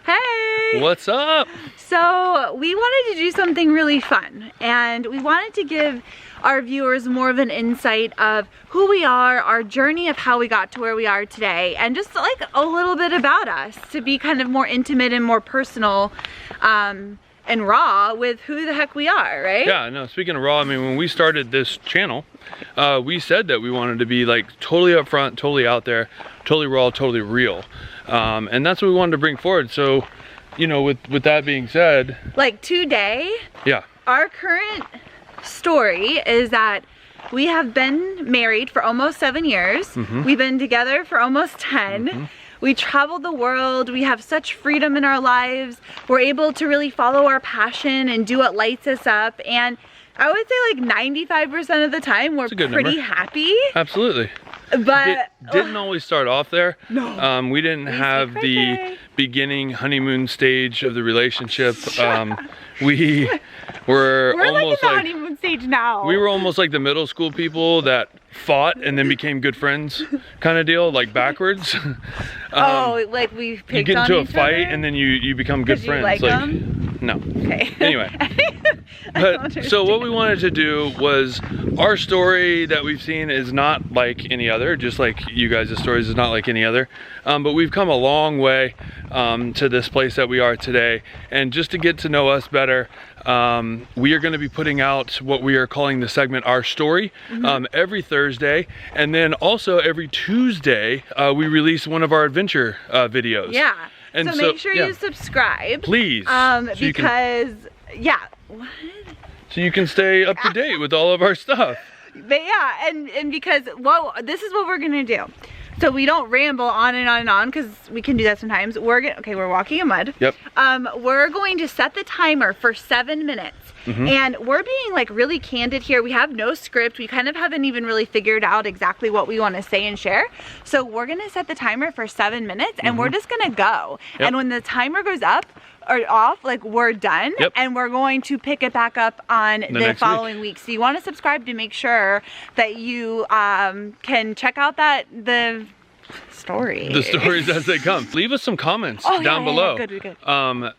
Hey! What's up? So we wanted to do something really fun, and we wanted to give our viewers more of an insight of who we are, our journey of how we got to where we are today, and just like a little bit about us to be kind of more intimate and more personal and raw with who the heck we are, right? Yeah, no, speaking of raw, I mean, when we started this channel, we said that we wanted to be like totally upfront, totally out there, totally raw, totally real. And that's what we wanted to bring forward. So, you know, with that being said, like today, yeah, our current story is that we have been married for almost 7 years. Mm-hmm. We've been together for almost 10. Mm-hmm. We traveled the world. We have such freedom in our lives. We're able to really follow our passion and do what lights us up. And I would say like 95% of the time we're pretty happy. Absolutely. But didn't always start off there. No. We didn't have the beginning honeymoon stage of the relationship. We were we're almost like in the honeymoon stage now. We were almost like the middle school people that fought and then became good friends kind of deal, like backwards. Like we picked on each other? You get into a fight and then you become good friends. You like them? No. Okay. Anyway. But so what we wanted to do was, our story that we've seen is not like any other, just like you guys' stories is not like any other. But we've come a long way to this place that we are today. And just to get to know us better, we are going to be putting out what we are calling the segment Our Story every Thursday. And then also every Tuesday, we release one of our adventure videos. Yeah. And so make sure you subscribe. Please. Because, what? So you can stay up to date with all of our stuff. But yeah, and because, well, this is what we're gonna do. So we don't ramble on and on and on, because we can do that sometimes. We're walking in mud. Yep. We're going to set the timer for 7 minutes. And we're being like really candid here. We have no script. We kind of haven't even really figured out exactly what we want to say and share. So we're gonna set the timer for 7 minutes, and we're just gonna go. Yep. And when the timer goes up or off, like we're done. Yep. And we're going to pick it back up on the following week. So you want to subscribe to make sure that you can check out the story. The stories as they come. Leave us some comments down below. Yeah, good.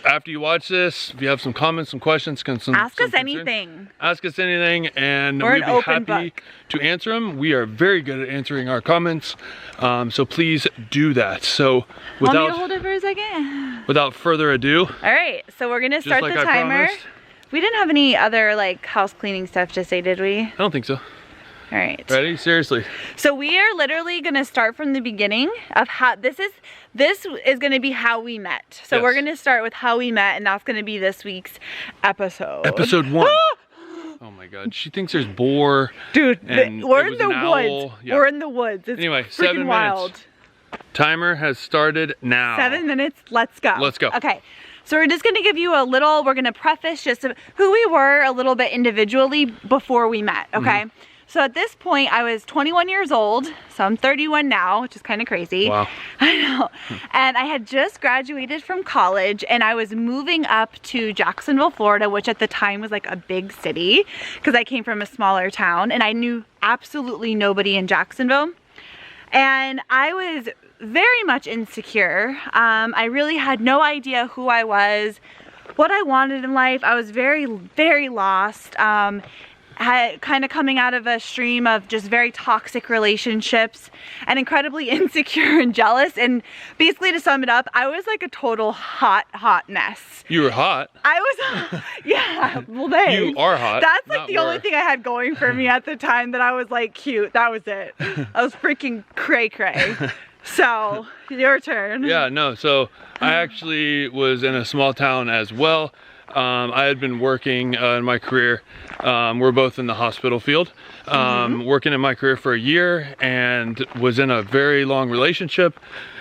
After you watch this, if you have some comments, some questions, ask us anything. Ask us anything, and we're we'd be happy to answer them. We are very good at answering our comments, so please do that. So Want me to hold it for a second? Without further ado. All right, so we're gonna start the timer. We didn't have any other like house cleaning stuff to say, did we? I don't think so. All right. Ready? Seriously. So we are literally gonna start from the beginning of how this is gonna be how we met. So we're gonna start with how we met, and that's gonna be this week's episode. Episode 1. Oh my God, she thinks there's boar. Dude, and we're in the woods. Yeah. We're in the woods. It's anyway, freaking 7 wild. minutes. Timer has started now. 7 minutes, let's go. Let's go. Okay. So we're just gonna give you we're gonna preface just who we were a little bit individually before we met, okay? So at this point, I was 21 years old, so I'm 31 now, which is kind of crazy. Wow. I know. And I had just graduated from college, and I was moving up to Jacksonville, Florida, which at the time was like a big city, because I came from a smaller town, and I knew absolutely nobody in Jacksonville. And I was very much insecure. I really had no idea who I was, what I wanted in life. I was very, very lost. Kind of coming out of a stream of just very toxic relationships and incredibly insecure and jealous. And basically, to sum it up, I was like a total hot mess. You were hot. I was, yeah, well thanks. You are hot. That's like the only thing I had going for me at the time, that I was like cute. That was it. I was freaking cray. So, your turn. Yeah, no, so I actually was in a small town as well. I had been working in my career. We're both in the hospital field. Working in my career for a year, and was in a very long relationship.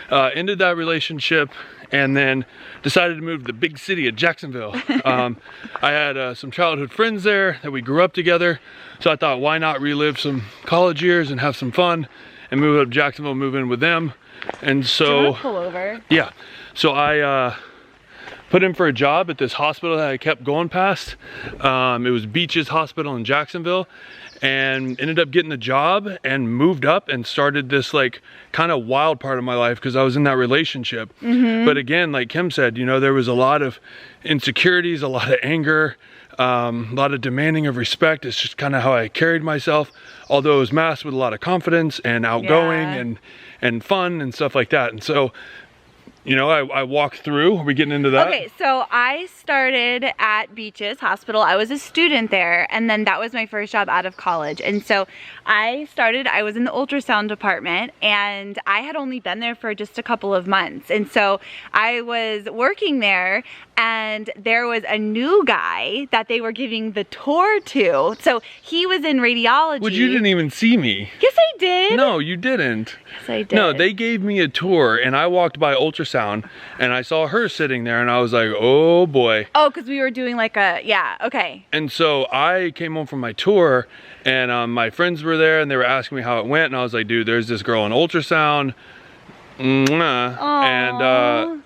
Ended that relationship, and then decided to move to the big city of Jacksonville. I had some childhood friends there that we grew up together. So I thought, why not relive some college years and have some fun and move up to Jacksonville, move in with them. And so, do you want to pull over? Yeah. So I put in for a job at this hospital that I kept going past. It was Beaches Hospital in Jacksonville, and ended up getting the job and moved up and started this like kind of wild part of my life because I was in that relationship. But again, like Kim said, you know, there was a lot of insecurities, a lot of anger, a lot of demanding of respect. It's just kind of how I carried myself, although it was masked with a lot of confidence and outgoing and fun and stuff like that. And so, you know, I walked through. Are we getting into that? Okay, so I started at Beaches Hospital. I was a student there, and then that was my first job out of college. And so I was in the ultrasound department, and I had only been there for just a couple of months. And so I was working there, and there was a new guy that they were giving the tour to. So he was in radiology. But you didn't even see me. Yes, I did. No, you didn't. Yes, I did. No, they gave me a tour, and I walked by ultrasound, and I saw her sitting there, and I was like, oh boy. Oh, because we were doing like okay. And so I came home from my tour, and my friends were there, and they were asking me how it went, and I was like, dude, there's this girl in ultrasound. Mwah. And I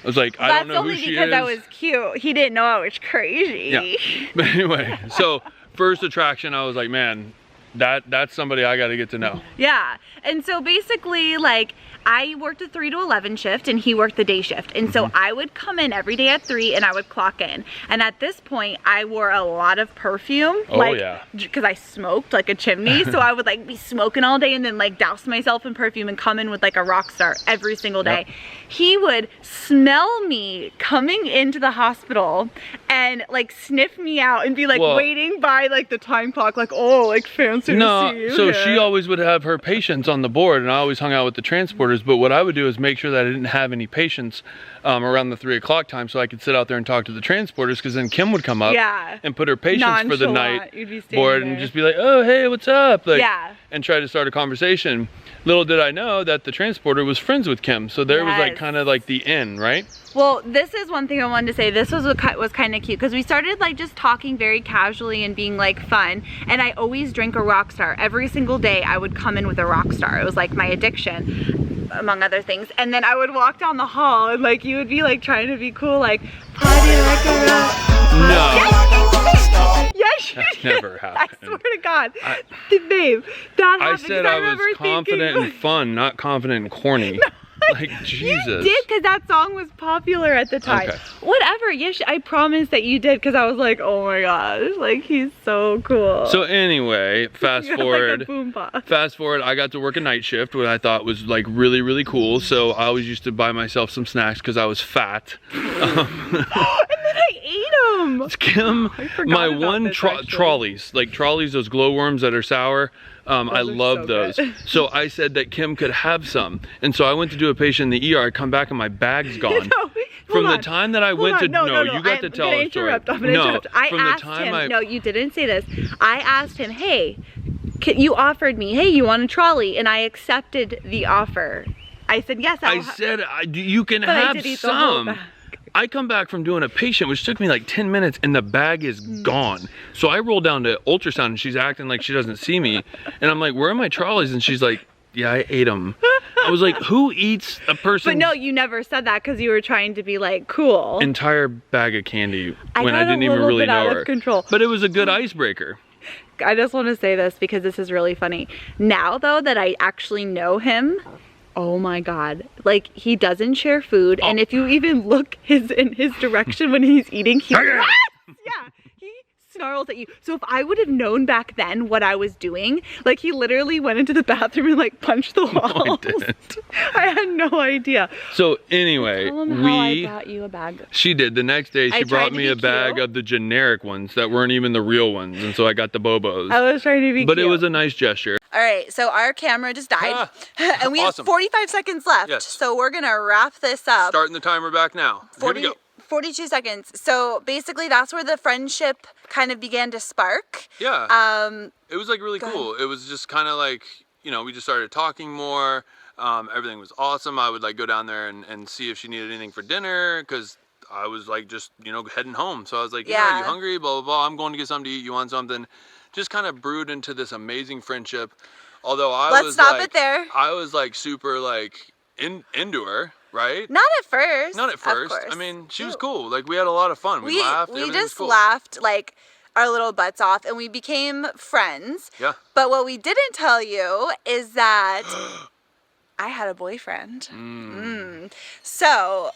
was like, I don't know who she is. That's only because I was cute. He didn't know I was crazy. Yeah. But anyway, so first attraction, I was like, man, that's somebody I got to get to know. Yeah. And so basically, like, I worked a 3 to 11 shift and he worked the day shift. And so I would come in every day at 3 and I would clock in. And at this point, I wore a lot of perfume. Oh, like, yeah. Because I smoked like a chimney. So I would like be smoking all day and then like douse myself in perfume and come in with like a rock star every single day. Yep. He would smell me coming into the hospital and like sniff me out and be like waiting by like the time clock, like, oh, like fancy to see you. So she always would have her patients on the board, and I always hung out with the transporters. But what I would do is make sure that I didn't have any patients around the 3 o'clock time, so I could sit out there and talk to the transporters, because then Kim would come up and put her patients for the night board and just be like, oh, hey, what's up? Like, and try to start a conversation. Little did I know that the transporter was friends with Kim, so there was like kind of like the end, right? Well, this is one thing I wanted to say. This was what was kind of cute, because we started like just talking very casually and being like fun, and I always drank a rock star. Every single day I would come in with a rock star. It was like my addiction, among other things. And then I would walk down the hall and like you would be like trying to be cool, like party like a rock. No. Yes, That's never happened. I swear to God. Babe, that happened. I said I was confident and fun, not confident and corny. Like, Jesus. You did, because that song was popular at the time. Okay. Whatever, yes, I promise that you did, because I was like, oh my gosh, like, he's so cool. So anyway, fast forward. Like a boombox. Fast forward, I got to work a night shift, which I thought was like really, really cool. So I always used to buy myself some snacks because I was fat. And then I ate them. Kim, my one trolleys, those glowworms that are sour. I love those. So I said that Kim could have some. And so I went to do a patient in the ER. I come back and my bag's gone. From the time that I went to, no, you got to tell a story. I'm gonna interrupt. I asked him, no, you didn't say this. I asked him, hey, you offered me, hey, you want a trolley? And I accepted the offer. I said, yes. I said, you can have some. I come back from doing a patient, which took me like 10 minutes, and the bag is gone. So I roll down to ultrasound, and she's acting like she doesn't see me. And I'm like, where are my trolleys? And she's like, yeah, I ate them. I was like, who eats a person? But no, you never said that because you were trying to be like cool. Entire bag of candy when I didn't even really know her. Control. But it was a good icebreaker. I just want to say this because this is really funny. Now though that I actually know him, oh my God, like he doesn't share food, and if you even look in his direction when he's eating, he yeah, he snarls at you. So if I would have known back then what I was doing, like he literally went into the bathroom and like punched the wall. No, I didn't. I had no idea. So anyway, I brought you a bag. She did. The next day she brought me a bag of the generic ones that weren't even the real ones, and so I got the Bobos. I was trying to be But cute. It was a nice gesture. All right, so our camera just died, and we have 45 seconds left. Yes. So we're gonna wrap this up. Starting the timer back now. Here we go. 42 seconds. So basically that's where the friendship kind of began to spark. Yeah. It was like really cool. It was just kind of like, you know, we just started talking more. Everything was awesome. I would like go down there and see if she needed anything for dinner, because I was like just, you know, heading home. So I was like, yeah, are you hungry? Blah, blah, blah. I'm going to get something to eat. You want something? Just kind of brewed into this amazing friendship. Although I was like super like into her, right? Not at first. Not at of first. course. I mean, she was cool. Like, we had a lot of fun. We laughed. We Everything was just cool. laughed like our little butts off, and we became friends. Yeah. But what we didn't tell you is that I had a boyfriend. So,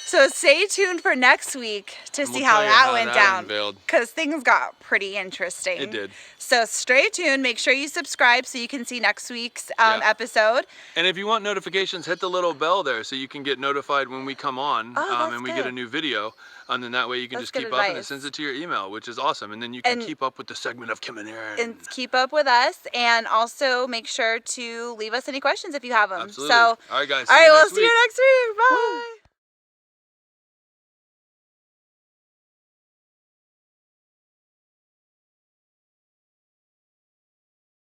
so stay tuned for next week to see how that went down. Because things got pretty interesting. It did. So stay tuned. Make sure you subscribe so you can see next week's episode. And if you want notifications, hit the little bell there so you can get notified when we come on and we get a new video. And then that way you can just keep up and it sends it to your email, which is awesome. And then you can keep up with the segment of Kim and Erran. And keep up with us. And also make sure to leave us any questions if you have them. Absolutely. So, all right, guys. All right, we'll see you next week. Bye. Woo.